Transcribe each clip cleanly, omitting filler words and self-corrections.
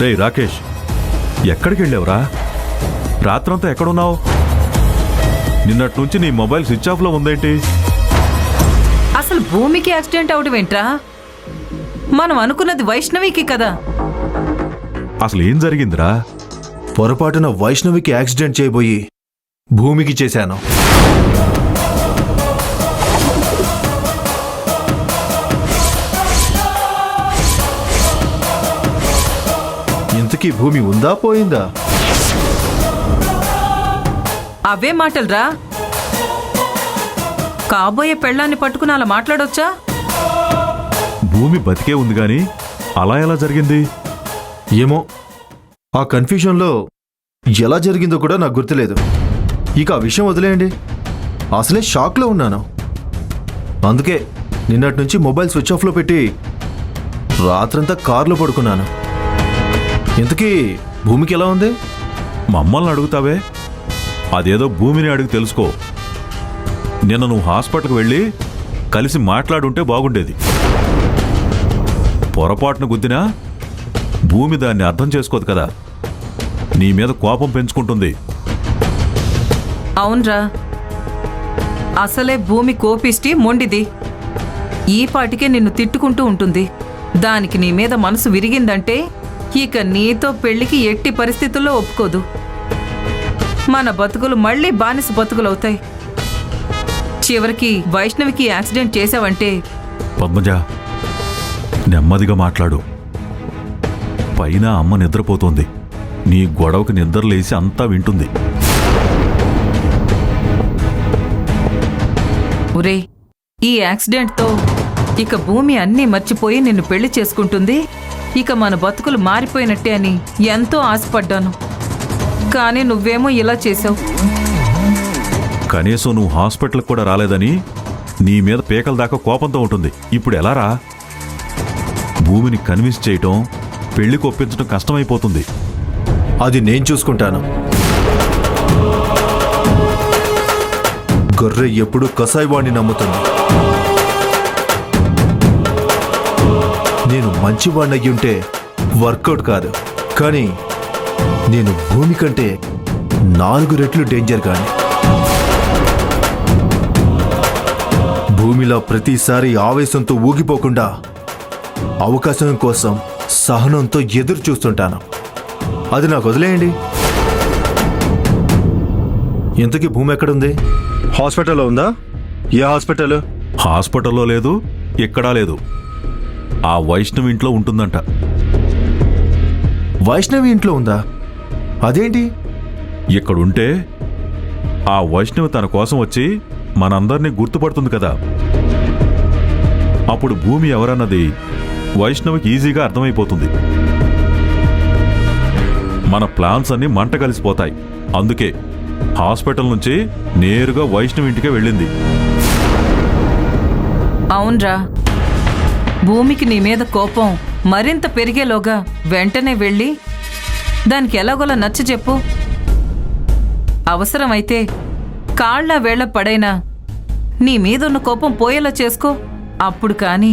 రేయ్ రాకేష్, ఎక్కడికి వెళ్ళావురా? రాత్రంతా ఎక్కడున్నావు? నిన్నటి నుంచి నీ మొబైల్ స్విచ్ ఆఫ్లో ఉందేంటి? అసలు భూమికి యాక్సిడెంట్ అవడం ఏంట్రా? మనం అనుకున్నది వైష్ణవికి కదా. అసలు ఏం జరిగిందిరా? పొరపాటున వైష్ణవికి యాక్సిడెంట్ చేయబోయి భూమికి చేశాను. ఇంతకీ భూమి ఉందా పోయిందా? అవే మాటలురా. కాబోయే పెళ్ళాన్ని పట్టుకుని అలా మాట్లాడొచ్చా? భూమి బతికే ఉంది గాని అలా ఎలా జరిగింది? ఏమో, ఆ కన్ఫ్యూజన్లో ఎలా జరిగిందో కూడా నాకు గుర్తులేదు. ఇక ఆ విషయం వదిలేయండి. అసలే షాక్లో ఉన్నాను. అందుకే నిన్నటి నుంచి మొబైల్ స్విచ్ ఆఫ్లో పెట్టి రాత్రంతా కారులో పడుకున్నాను. ఇంతకీ భూమికి ఎలా ఉంది? మమ్మల్ని అడుగుతావే, అదేదో భూమిని అడిగి తెలుసుకో. నిన్న నువ్వు హాస్పిటల్కి వెళ్ళి కలిసి మాట్లాడుంటే బాగుండేది. పొరపాటున గుద్దినా భూమి దాన్ని అర్థం చేసుకోదు కదా, నీ మీద కోపం పెంచుకుంటుంది. అవునరా, అసలే భూమి కోపిష్టి మొండిది. ఈ పాటికే నిన్ను తిట్టుకుంటూ ఉంటుంది. దానికి నీ మీద మనసు విరిగిందంటే ఇక నీతో పెళ్లికి ఎట్టి పరిస్థితుల్లో ఒప్పుకోదు. మన బతుకులు మళ్ళీ బానిస బతుకులవుతాయి. చివరికి వైష్ణవికి యాక్సిడెంట్ చేశావంటే. పద్మజ, నెమ్మదిగా మాట్లాడు. పైన అమ్మ నిద్రపోతోంది. నీ గొడవకి నిద్రలేసి అంతా వింటుంది. ఒరే, ఈ యాక్సిడెంట్తో ఇక భూమి అన్నీ మర్చిపోయి నిన్ను పెళ్లి చేసుకుంటుంది. ఇక మన బతుకులు మారిపోయినట్టే అని ఎంతో ఆశపడ్డాను. కానీ నువ్వేమో ఇలా చేసావు. కనీసం నువ్వు హాస్పిటల్కి కూడా రాలేదని నీ మీద పీకల దాకా కోపంతో ఉంటుంది. ఇప్పుడు ఎలా రా? భూమిని కన్విన్స్ చేయటం, పెళ్లికి ఒప్పించడం కష్టమైపోతుంది. అది నేను చూసుకుంటాను. గొర్రె ఎప్పుడు కసాయివాణ్ణి నమ్ముతుంది. నేను మంచివాణ్ణి అయ్యుంటే వర్కౌట్ కాదు, కానీ నేను భూమి కంటే 4 రెట్లు డేంజర్ కానీ. భూమిలో ప్రతిసారి ఆవేశంతో ఊగిపోకుండా అవకాశం కోసం సహనంతో ఎదురు చూస్తుంటాను. అది నాకు వదిలేయండి. ఇంతకీ భూమి ఎక్కడుంది? హాస్పిటల్లో ఉందా? ఏ హాస్పిటల్? హాస్పిటల్లో లేదు, ఎక్కడా లేదు. ఆ వైష్ణవి ఇంట్లో ఉంటుందంట. వైష్ణవి ఇంట్లో ఉందా? అదేంటి? ఇక్కడుంటే ఆ వైష్ణవి తన కోసం వచ్చి మనందరినీ గుర్తుపడుతుంది కదా. అప్పుడు భూమి ఎవరన్నది వైష్ణవికి ఈజీగా అర్థమైపోతుంది. మన ప్లాన్స్ అన్నీ మంట కలిసిపోతాయి. అందుకే హాస్పిటల్ నుంచి నేరుగా వైష్ణవి ఇంటికే వెళ్ళింది. అవునరా, భూమికి నీ మీద కోపం మరింత పెరిగేలోగా వెంటనే వెళ్ళి దానికి ఎలాగోలా నచ్చ చెప్పు. అవసరమైతే కాళ్ళ వేళ్ల పడైనా నీ మీదున్న కోపం పోయేలా చేసుకో. అప్పుడు కానీ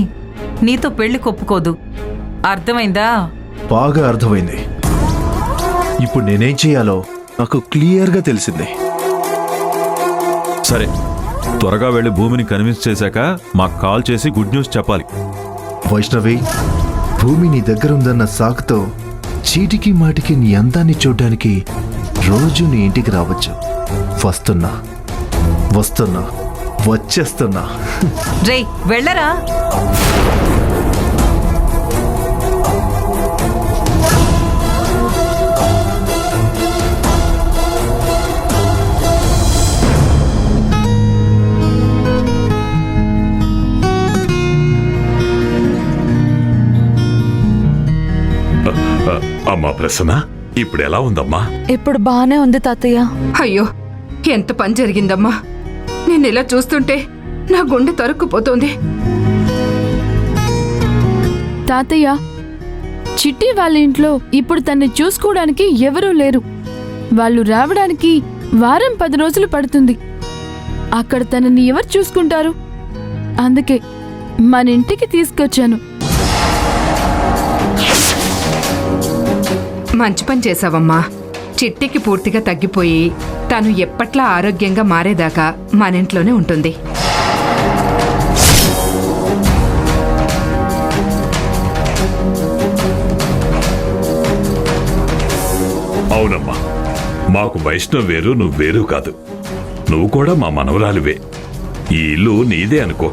నీతో పెళ్లి కొప్పుకోదు. అర్థమైందా? బాగా అర్థమైంది. ఇప్పుడు నేనేం చేయాలో నాకు క్లియర్గా తెలిసింది. సరే, త్వరగా వెళ్ళి భూమిని కన్విన్స్ చేశాక మాకు కాల్ చేసి గుడ్ న్యూస్ చెప్పాలి. వైష్ణవి, భూమి నీ దగ్గర ఉందన్న సాకుతో చీటికి మాటికి నీ అందాన్ని చూడ్డానికి రోజు నీ ఇంటికి రావచ్చు. వస్తున్నా వస్తున్నా వచ్చేస్తున్నా. రేయ్, వెళ్ళరా. అమ్మా ప్రసన్న, ఇప్పుడు ఎలా ఉందమ్మా? ఇప్పుడు బానే ఉంది తాతయ్య. అయ్యో, ఎంత పని జరిగిందమ్మా. నేను ఇలా చూస్తుంటే నా గుండె తరుక్కుపోతోంది. తాతయ్య, చిట్టి వాళ్ళ ఇంట్లో ఇప్పుడు తన్ని చూసుకోవడానికి ఎవరూ లేరు. వాళ్ళు రావడానికి వారం 10 రోజులు పడుతుంది. అక్కడ తనని ఎవరు చూసుకుంటారు? అందుకే మన ఇంటికి తీసుకొచ్చాను. మంచి పని చేసావమ్మా. చిట్టికి పూర్తిగా తగ్గిపోయి తను ఎప్పట్లా ఆరోగ్యంగా మారేదాకా మన ఇంట్లోనే ఉంటుంది. అవునమ్మా, మాకు వైష్ణవ్ వేరు, నువ్వు వేరు కాదు. నువ్వు కూడా మా మనవరాలివే. ఈ ఇల్లు నీదే అనుకో.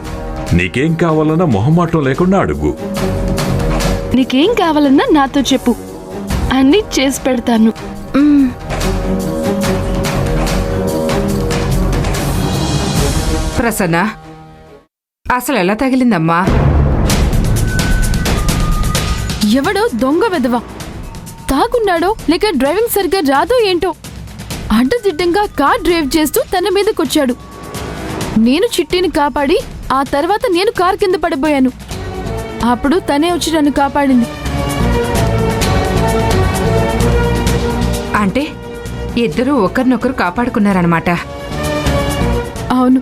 నీకేం కావాలన్నా మొహమాటం లేకుండా అడుగు. నీకేం కావాలన్నా నాతో చెప్పు, అన్నీ చేసి పెడతాను. ప్రసన్న, అసలు ఎలా తగిలిందమ్మా? ఎవడో దొంగ వెదవా తాగున్నాడో లేక డ్రైవింగ్ సరిగ్గా రాదో ఏంటో అడ్డదిడ్డంగా కార్ డ్రైవ్ చేస్తూ తన మీదకొచ్చాడు. నేను చిట్టిని కాపాడి ఆ తర్వాత నేను కార్ కింద పడిపోయాను. అప్పుడు తనే వచ్చి నన్ను కాపాడింది. అంటే ఇద్దరూ ఒకరినొకరు కాపాడుకున్నారనమాట. అవును.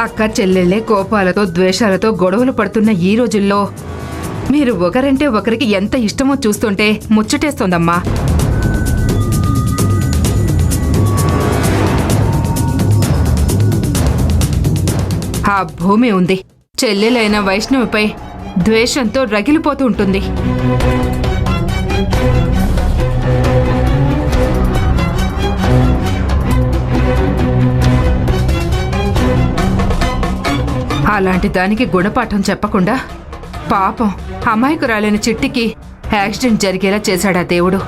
అక్క చెల్లెళ్ళే కోపాలతో ద్వేషాలతో గొడవలు పడుతున్న ఈ రోజుల్లో మీరు ఒకరంటే ఒకరికి ఎంత ఇష్టమో చూస్తుంటే ముచ్చటేస్తోందమ్మా. ఆ భూమి ఉంది, చెల్లెలైన వైష్ణవిపై ద్వేషంతో రగిలిపోతూ ఉంటుంది. అలాంటి దానికి గుణపాఠం చెప్పకుండా పాపం అమాయకురాలైన చిట్టికి యాక్సిడెంట్ జరిగేలా చేశాడా దేవుడు.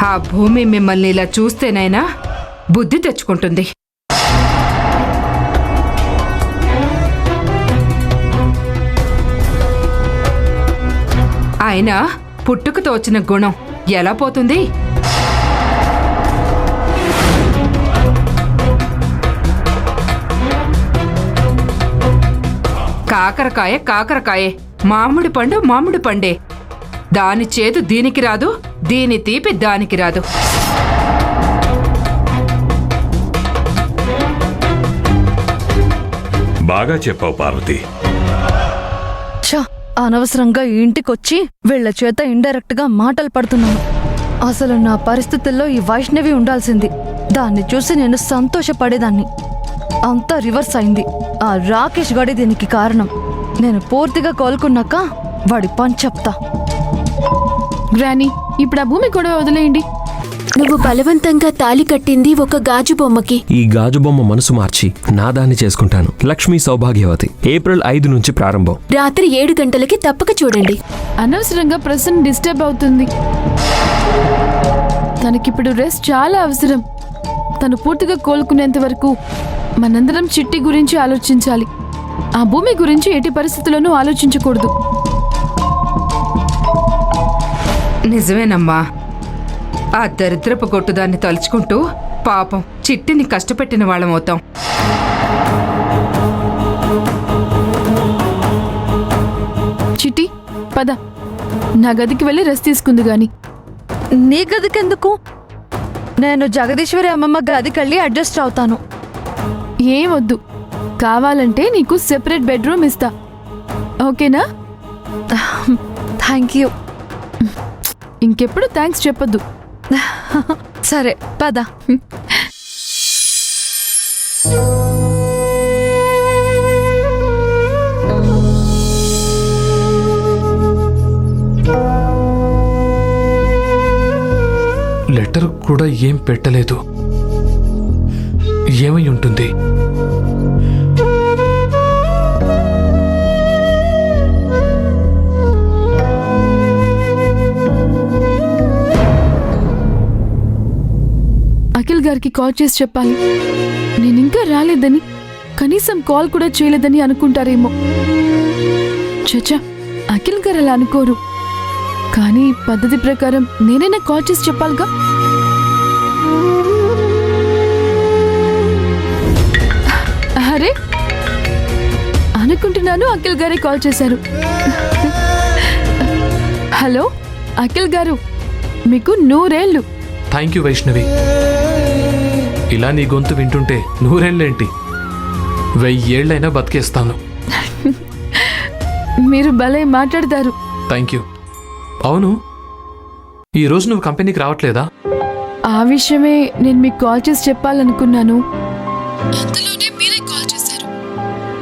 ఆ భూమి మిమ్మల్ని ఇలా చూస్తేనైనా బుద్ధి తెచ్చుకుంటుంది. అయినా పుట్టుకతో వచ్చిన గుణం ఎలా పోతుంది? కాకరకాయ కాకరకాయే, మామిడి పండు మామిడి పండే. దాని చేదు దీనికి రాదు, దీని తీపి దానికి రాదు. బాగా చెప్పావు పార్వతి. అనవసరంగా ఈ ఇంటికొచ్చి వీళ్ల చేత ఇండైరెక్ట్ గా మాటలు పడుతున్నాను. అసలు నా పరిస్థితుల్లో ఈ వైష్ణవి ఉండాల్సింది. దాన్ని చూసి నేను సంతోషపడేదాన్ని. అంతా రివర్స్ అయింది. ఆ రాకేష్ గడి దీనికి కారణం. నేను పూర్తిగా కోలుకున్నాక వాడి పని చెప్తా. గ్రానీ, ఇప్పుడు ఆ భూమి గొడవ వదిలేయండి. నువ్వు బలవంతంగా తాలి కట్టింది ఒక గాజు బొమ్మకి. ఈ గాజు బొమ్మ మనసు మార్చి నా దాన్ని చేసుకుంటాను. లక్ష్మీ సౌభాగ్యవతి. ఏప్రిల్ 5 నుంచి ప్రారంభం. రాత్రి 7 గంటలకి తప్పక చూడండి. అనవసరంగా ప్రసన్న డిస్టర్బ్ అవుతుంది. తనకిప్పుడు రెస్ట్ చాలా అవసరం. తను పూర్తిగా కోలుకునేంత వరకు మనందరం చిట్టి గురించి ఆలోచించాలి. ఆ భూమి గురించి ఎట్టి పరిస్థితుల్లోనూ ఆలోచించకూడదు. నిజమేనమ్మా. ఆ దరిద్రపు కొట్టుదాన్ని తలుచుకుంటూ పాపం చిట్టిని కష్టపెట్టిన వాళ్ళమవుతాం. చిట్టి, పద, నా గదికి వెళ్ళి రెస్ట్ తీసుకుంది గాని. నీ గదికెందుకు? నేను జగదీశ్వరి అమ్మమ్మ గదికెళ్ళి అడ్జస్ట్ అవుతాను. ఏం వద్దు. కావాలంటే నీకు సెపరేట్ బెడ్రూమ్ ఇస్తా. ఓకేనా? Thank you. ఇంకెప్పుడు థ్యాంక్స్ చెప్పొద్దు. సరే పద. లెటర్ కూడా ఏం పెట్టలేదు. ఏమై ఉంటుంది? అఖిల్ గారికి కాల్ చేసి చెప్పాలి. నేనింకా రాలేదని, కనీసం కాల్ కూడా చేయలేదని అనుకుంటారేమో. చచ్చా, అఖిల్ గారు అలా అనుకోరు. కానీ పద్ధతి ప్రకారం నేనైనా కాల్ చేసి చెప్పాలిగా. అరే, అనుకుంటున్నాను అఖిల్ గారే కాల్ చేశారు. హలో అఖిల్ గారు, మీకు 100 ఏళ్ళు. Thank you Vaishnavi. ఇలా నీ గొంతు వింటుంటే నూరేళ్ళేంటి 1000 ఏళ్ళైనా బతికేస్తాను. మీరు భలే మాట్లాడతారు. Thank you. అవును, ఈరోజు నువ్వు కంపెనీకి రావట్లేదా? ఆ విషయమే నేను మీకు కాల్ చేసి చెప్పాలనుకున్నాను.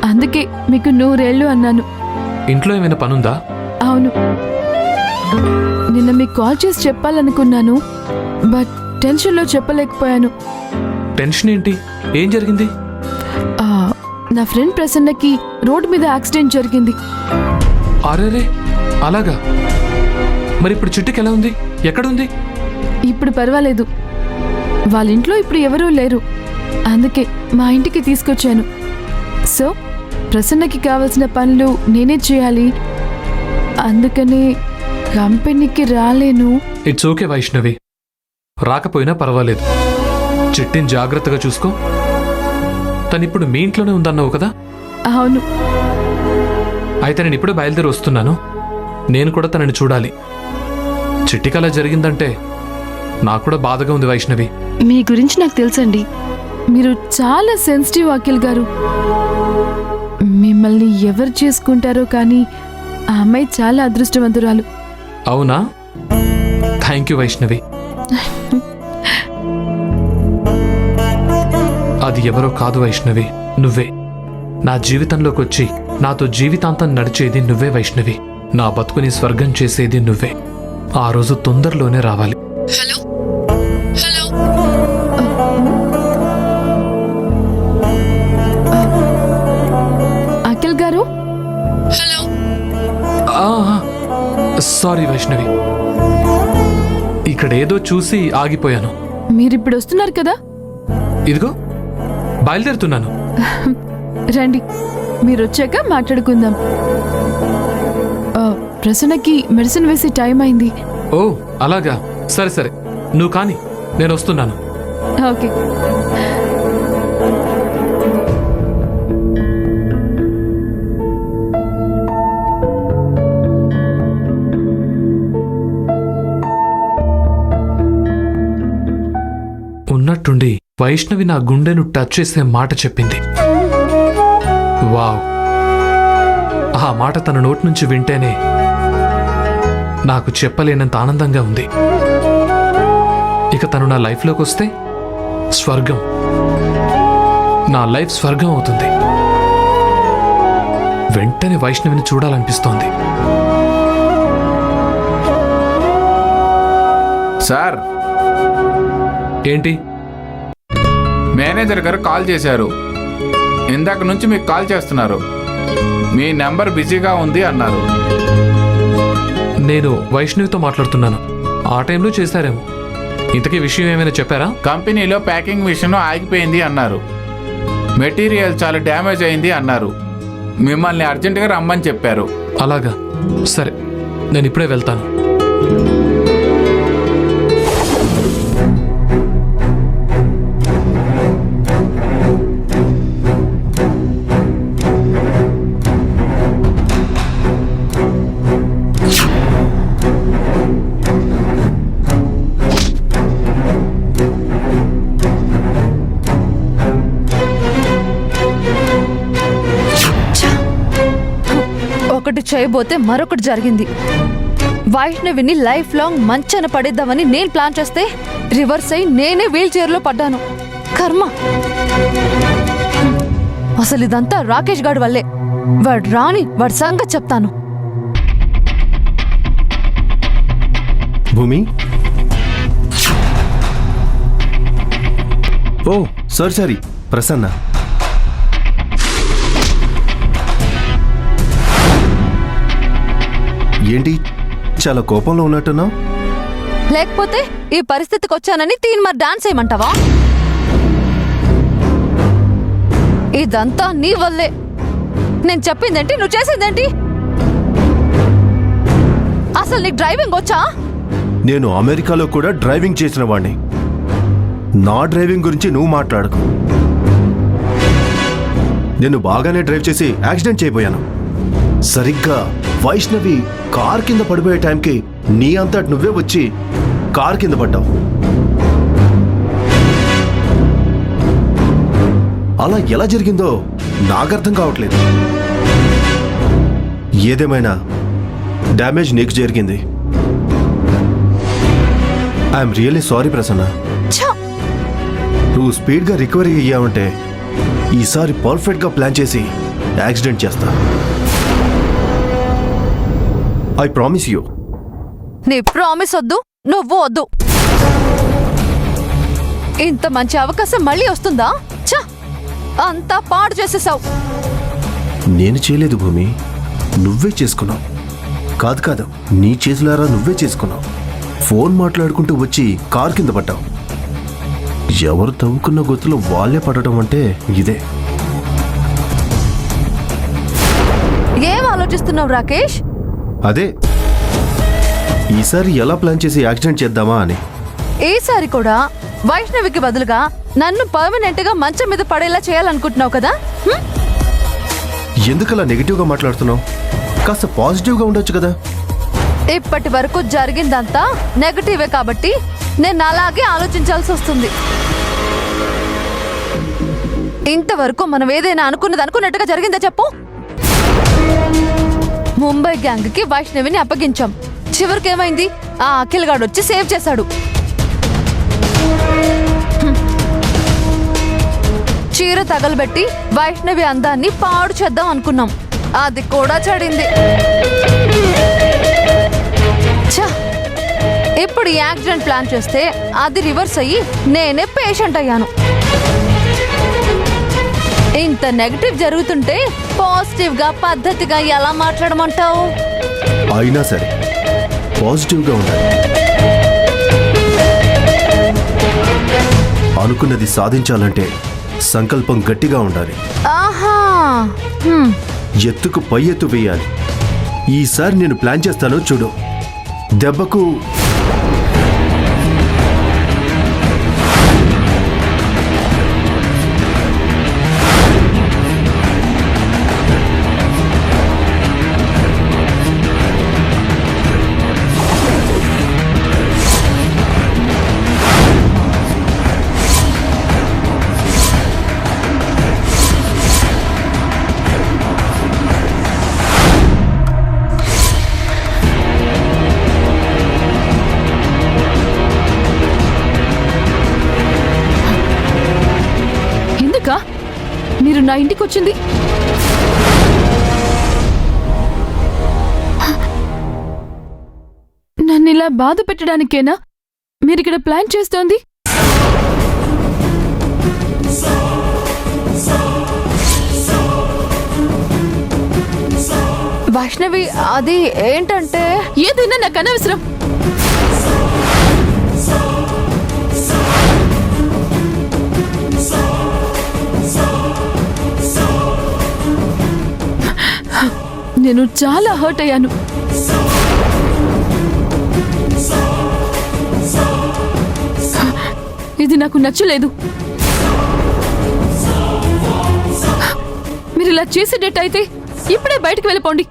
అందుకే మీకు 100 ఏళ్ళు అన్నాను. ఇంట్లో ఏమైనా పనుందా? అవును, నిన్న మీకు కాల్ చేసి చెప్పాలనుకున్నాను, బట్ టెన్షన్లో చెప్పలేకపోయాను. టెన్షన్ ఏంటి? ఏం జరిగింది? ఆ, నా ఫ్రెండ్ ప్రసన్నకి రోడ్డు మీద యాక్సిడెంట్ జరిగింది. అరేరే, అలాగా? మరి ఇప్పుడు చిట్టుకి ఎలా ఉంది? ఎక్కడుంది? ఇప్పుడు పర్వాలేదు. వాళ్ళ ఇంట్లో ఇప్పుడు ఎవరూ లేరు, అందుకే మా ఇంటికి తీసుకొచ్చాను. సో ప్రసన్నకి కావలసిన పనులు నేనే చేయాలి, అందుకని కంపెనీకి రాలేను. ఇట్స్ ఓకే వైష్ణవి, రాకపోయినా పర్వాలేదు. చిట్టిని జాగ్రత్తగా చూసుకో. తనిప్పుడు మీ ఇంట్లోనే ఉందన్నావు కదా? అవును. అయితే నేను ఇప్పుడే బయలుదేరి వస్తున్నాను. నేను కూడా తనని చూడాలి. చిట్టికి అలా జరిగిందంటే నాకు కూడా బాధగా ఉంది వైష్ణవి. మీ గురించి నాకు తెలుసండి. మీరు చాలా సెన్సిటివ్ అఖిల్ గారు. మిమ్మల్ని ఎవరు చేసుకుంటారో కానీ ఆ అమ్మాయి చాలా అదృష్టవంతురాలు. అవునా? Thank you Vaishnavi. అది ఎవరో కాదు వైష్ణవి, నువ్వే. నా జీవితంలోకి వచ్చి నాతో జీవితాంతం నడిచేది నువ్వే వైష్ణవి. నా బతుకుని స్వర్గం చేసేది నువ్వే. ఆ రోజు తొందరలోనే రావాలి. అఖిల్ గారు, సారీ వైష్ణవి, ఇక్కడ ఏదో చూసి ఆగిపోయాను. మీరిప్పుడు వస్తున్నారు కదా? ఇదిగో బయలుదేరుతున్నాను. రండి, మీరు వచ్చాక మాట్లాడుకుందాం. ప్రసన్నకి మెడిసిన్ వేసే టైం అయింది. ఓ అలాగా, సరే సరే, నువ్వు కానీ, నేను వస్తున్నాను. ఓకే. ఉన్నట్టుండి వైష్ణవి నా గుండెను టచ్ చేసే మాట చెప్పింది. వావ్, ఆ మాట తన నోటి నుంచి వింటేనే నాకు చెప్పలేనంత ఆనందంగా ఉంది. ఇక తను నా లైఫ్లోకి వస్తే స్వర్గం, నా లైఫ్ స్వర్గం అవుతుంది. వెంటనే వైష్ణవిని చూడాలనిపిస్తోంది. సార్, ఏంటి? మేనేజర్ గారు కాల్ చేశారు. ఇందాక నుంచి మీకు కాల్ చేస్తున్నారు. మీ నెంబర్ బిజీగా ఉంది అన్నారు. నేను వైష్ణవితో మాట్లాడుతున్నాను. ఆ టైంలో చేశారేమో. ఇంతకీ విషయం ఏమైనా చెప్పారా? కంపెనీలో ప్యాకింగ్ మిషన్ ఆగిపోయింది అన్నారు. మెటీరియల్ చాలా డ్యామేజ్ అయింది అన్నారు. మిమ్మల్ని అర్జెంటుగా రమ్మని చెప్పారు. అలాగా, సరే, నేను ఇప్పుడే వెళ్తాను. ఒకటి చేయబోతే మరొకటి జరిగింది. వైష్ణవిని లైఫ్ లాంగ్ మంచాన పడేద్దామని నేను ప్లాన్ చేస్తే రివర్స్ అయి నేనే వీల్ చైర్లో పడ్డాను. కర్మ. అసలు ఇదంతా రాకేష్ గాడి వల్లే. వాడు రాని వాడి సంగతి చెప్తాను. భూమి, ఓ సారీ, ప్రసన్న. ఏంటి చాలా కోపంలో ఉన్నట్టున్నావు? లేకపోతే ఈ పరిస్థితికి వచ్చానని మరి డాన్స్ చేయమంటావా? ఇదంతా నీ వల్లే. నేను చెప్పిందేంటి, నువ్వు చేసిందేంటి? అసలు నీకు డ్రైవింగ్ వచ్చా? నేను అమెరికాలో కూడా డ్రైవింగ్ చేసిన వాడిని. నా డ్రైవింగ్ గురించి నువ్వు మాట్లాడకు. నేను బాగానే డ్రైవ్ చేసి యాక్సిడెంట్ చేయబోయాను. సరిగ్గా వైష్ణవి కార్ కింద పడిపోయే టైంకి నీ అంతటి నువ్వే వచ్చి కార్ కింద పడ్డావు. అలా ఎలా జరిగిందో నాకు అర్థం కావట్లేదు. ఏదేమైనా డ్యామేజ్ నీకు జరిగింది. I'm really sorry Prasanna. నువ్వు స్పీడ్గా రికవరీ అయ్యావంటే ఈసారి పర్ఫెక్ట్గా ప్లాన్ చేసి యాక్సిడెంట్ చేస్తా. I promise you. నీ ప్రామిస్ వద్దు, నువ్వు వద్దు. ఇంత మంచి అవకాశం మళ్ళీ వస్తుందా? ఛ! అంతా పాడు చేసేసావు. నేను చేయలేదు భూమి, నువ్వే చేసుకున్నావు. కాదు నీ చేతులారా నువ్వే చేసుకున్నావు. ఫోన్ మాట్లాడుకుంటూ వచ్చి కారు కింద పడ్డావు. ఎవరు తవ్వుకున్న గొత్తులో వాళ్ళే పడటం అంటే ఇదే. ఏం ఆలోచిస్తున్నావు రాకేష్? అదే ఈసారి ఎలా ప్లాన్ చేసి యాక్సిడెంట్ చేద్దామా అని. ఈసారి కూడా వైష్ణవికి బదులుగా నన్ను పర్మనెంట్ గా మంచం మీద పడేలా చేయాలనుకుంటున్నావు కదా? ఎందుకలా నెగిటివ్గా మాట్లాడుతున్నావు? కాస్త పాజిటివ్గా ఉండొచ్చు కదా. ఇప్పటి వరకు జరిగిందంతా నెగటివే కాబట్టి నేను అలాగే ఆలోచించాల్సి వస్తుంది. ఇంతవరకు మనం ఏదైనా అనుకున్నది అనుకున్నట్టుగా జరిగిందా చెప్పు? ముంబై గ్యాంగ్ కి వైష్ణవిని అప్పగించాం. చివరికి ఏమైంది? ఆ అఖిల్ గాడు వచ్చి సేవ్ చేశాడు. చీర తగలబెట్టి వైష్ణవి అందాన్ని పాడు చేద్దాం అనుకున్నాం. అది కూడా చెడింది. ఇప్పుడు యాక్సిడెంట్ ప్లాన్ చేస్తే అది రివర్స్ అయ్యి నేనే పేషెంట్ అయ్యాను. ఇంత నెగటివ్ జరుగుతుంటే పాజిటివ్ గా పద్ధతిగా ఎలా మాట్లాడమంటావు? అయినా సరే పాజిటివ్గా ఉండాలి. అనుకున్నది సాధించాలంటే సంకల్పం గట్టిగా ఉండాలి. ఆహా, ఎత్తుకు పై ఎత్తు వేయాలి. ఈసారి నేను ప్లాన్ చేస్తాను చూడు. దెబ్బకు మీరు నా ఇంటికి వచ్చింది నన్ను ఇలా బాధ పెట్టడానికేనా మీరిక్కడ ప్లాన్ చేస్తోంది? వైష్ణవి, అది ఏంటంటే ఏదైనా నాకు అనవసరం. నేను చాలా హర్ట్ అయ్యాను. ఇది నాకు నచ్చలేదు. మీరు ఇలా చేసేటట్టయితే ఇప్పుడే బయటకు వెళ్ళిపోండి.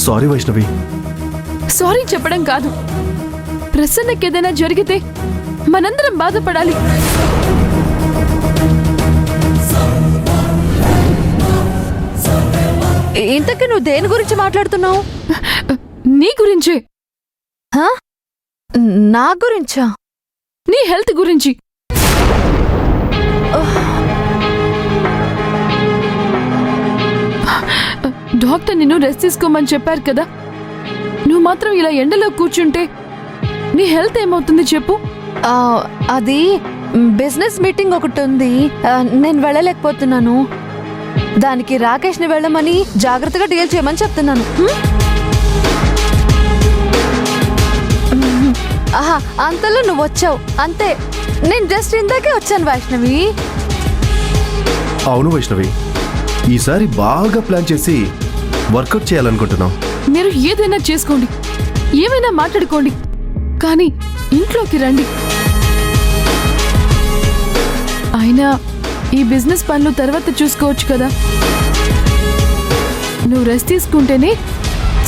సారీ వైష్ణవి. సారీ చెప్పడం కాదు, ప్రసన్నకి ఏదైనా జరిగితే మనందరం బాధపడాలి. ఇంతకీ నువ్వు దేని గురించి మాట్లాడుతున్నావు? నీ గురించే. నా గురించా? నీ హెల్త్ గురించి. డాక్టర్ నిన్ను రెస్ట్ తీసుకోమని చెప్పారు కదా, నువ్వు మాత్రం ఇలా ఎండలో కూర్చుంటే నీ హెల్త్ ఏమవుతుంది చెప్పు? అది బిజినెస్ మీటింగ్ ఒకటి ఉంది, నేను వెళ్ళలేకపోతున్నాను. దానికి రాకేష్ని వెళ్ళమని జాగ్రత్తగా డీల్ చేయమని చెప్తున్నాను. ఆహా, అంతలో నువ్వు వచ్చావు అంతే. నేను జస్ట్ ఇందాకే వచ్చాను వైష్ణవి. అవును వైష్ణవి, ఈసారి బాగా ప్లాన్ చేసి వర్కౌట్ చేయాలనుకుంటున్నాం. మీరు ఏదైనా చేసుకోండి, ఏమైనా మాట్లాడుకోండి, కానీ ఇంట్లోకి రండి. అయినా ఈ బిజినెస్ పనులు తర్వాత చూసుకోవచ్చు కదా. నువ్వు రెస్ట్ తీసుకుంటేనే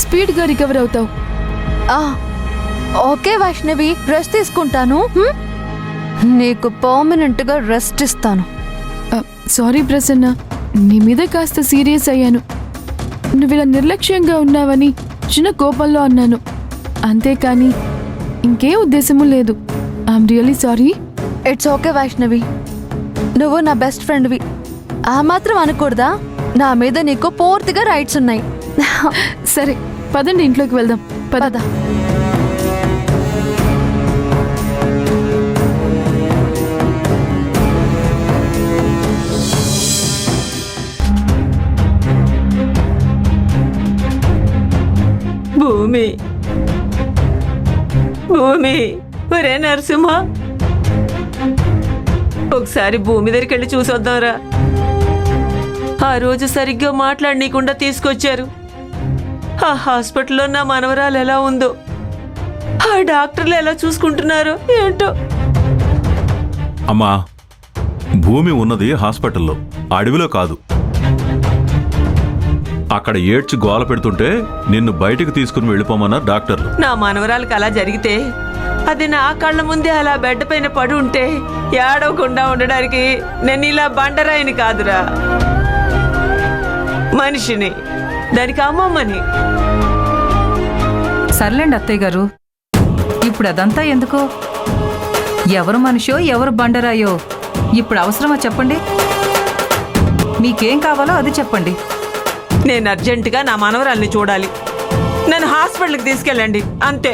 స్పీడ్గా రికవర్ అవుతావు. ఓకే వైష్ణవి, రెస్ట్ తీసుకుంటాను. నీకు పర్మనెంట్గా రెస్ట్ ఇస్తాను. సారీ ప్రసన్న, నీ మీద కాస్త సీరియస్ అయ్యాను. నువ్వు ఇలా నిర్లక్ష్యంగా ఉన్నావని చిన్న కోపంలో అన్నాను, అంతేకాని ఇంకే ఉద్దేశము లేదు. I'm really sorry. It's okay Vaishnavi, నువ్వు నా బెస్ట్ ఫ్రెండ్వి. ఆ మాత్రం అనకూడదా? నా మీద నీకు పూర్తిగా రైట్స్ ఉన్నాయి. సరే పదండి, ఇంట్లోకి వెళ్దాం. పద. భూమి, భూమి, ఒరే నరసింహ, ఒకసారి భూమి దగ్గరికి వెళ్ళి చూసొద్దాంరా. ఆ రోజు సరిగ్గా మాట్లాడనీయకుండా తీసుకొచ్చారు. ఆ హాస్పిటల్లో నా మనవరాలు ఎలా ఉందో, ఆ డాక్టర్లు ఎలా చూసుకుంటున్నారో ఏంటో. అమ్మా, భూమి ఉన్నది హాస్పిటల్లో, అడవిలో కాదు. అక్కడ ఏడ్చి గోల పెడుతుంటే నిన్ను బయటికి తీసుకుని వెళ్ళిపోమన్నారు డాక్టర్లు. నా మనవరాలకు అలా జరిగితే, అది నా కళ్ళ ముందే అలా బెడ్ పైన పడి ఉంటే ఏడవకుండా ఉండడానికి నేను ఇలా బండరాయిని కాదురా, మనిషిని, దానికి అమ్మమ్మని. సర్లేండి అత్తయ్య గారు, ఇప్పుడు అదంతా ఎందుకో? ఎవరు మనిషో ఎవరు బండరాయో ఇప్పుడు అవసరమా చెప్పండి? మీకేం కావాలో అది చెప్పండి. నేను అర్జెంటుగా నా మనవరాల్ని చూడాలి. నన్ను హాస్పిటల్కి తీసుకెళ్ళండి, అంతే.